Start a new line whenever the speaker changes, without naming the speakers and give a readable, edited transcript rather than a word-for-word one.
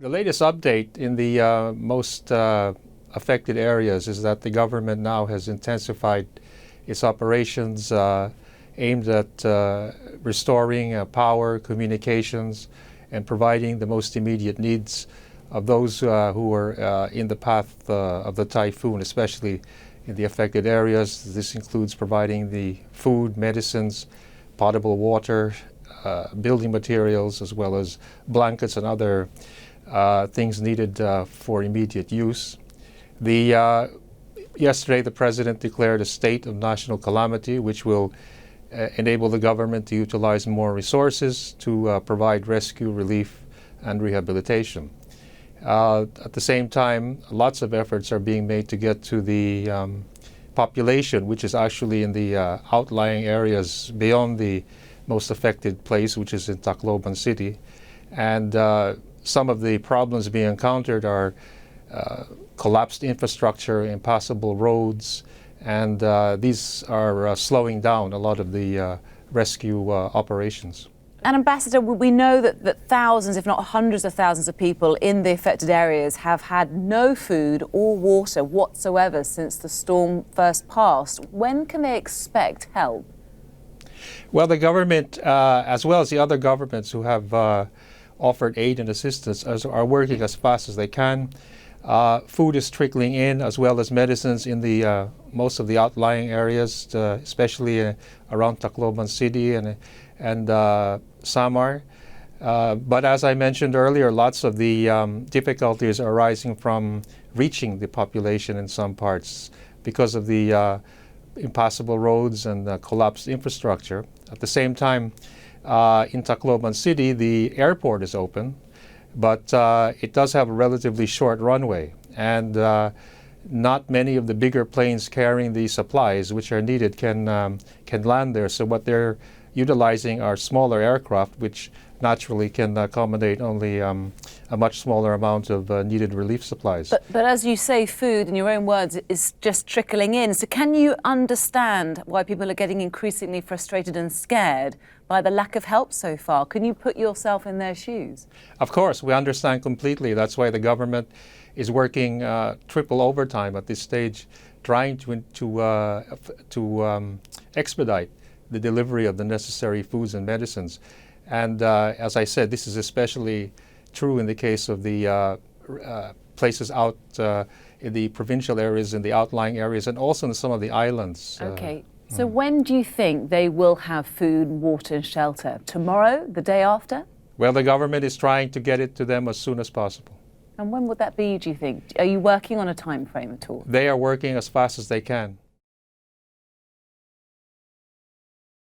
The latest update in the most affected areas is that the government now has intensified its operations aimed at restoring power, communications, and providing the most immediate needs of those who are in the path of the typhoon, especially in the affected areas. This includes providing the food, medicines, potable water, building materials, as well as blankets and other things needed for immediate use. Yesterday, the President declared a state of national calamity, which will enable the government to utilize more resources to provide rescue, relief, and rehabilitation. At the same time, lots of efforts are being made to get to the population, which is actually in the outlying areas beyond the most affected place, which is in Tacloban City. And some of the problems being encountered are collapsed infrastructure, impassable roads, and these are slowing down a lot of the rescue operations.
And Ambassador, we know that thousands, if not hundreds of thousands of people in the affected areas have had no food or water whatsoever since the storm first passed. When can they expect help?
Well, the government, as well as the other governments who have offered aid and assistance, are working as fast as they can. Food is trickling in, as well as medicines in the most of the outlying areas, especially around Tacloban City and Samar. But as I mentioned earlier, lots of the difficulties are arising from reaching the population in some parts because of the impassable roads and collapsed infrastructure. At the same time, in Tacloban City, the airport is open, but it does have a relatively short runway, and not many of the bigger planes carrying the supplies which are needed can land there. So what they're utilizing are smaller aircraft, which naturally can accommodate only a much smaller amount of needed relief supplies.
But as you say, food, in your own words, is just trickling in. So can you understand why people are getting increasingly frustrated and scared by the lack of help so far? Can you put yourself in their shoes?
Of course, we understand completely. That's why the government is working triple overtime at this stage, trying to expedite the delivery of the necessary foods and medicines. And as I said, this is especially true in the case of the places out in the provincial areas, in the outlying areas, and also in some of the islands.
Okay. So when do you think they will have food, water and shelter? Tomorrow? The day after?
Well, the government is trying to get it to them as soon as possible.
And when would that be, do you think? Are you working on a time frame at all?
They are working as fast as they can.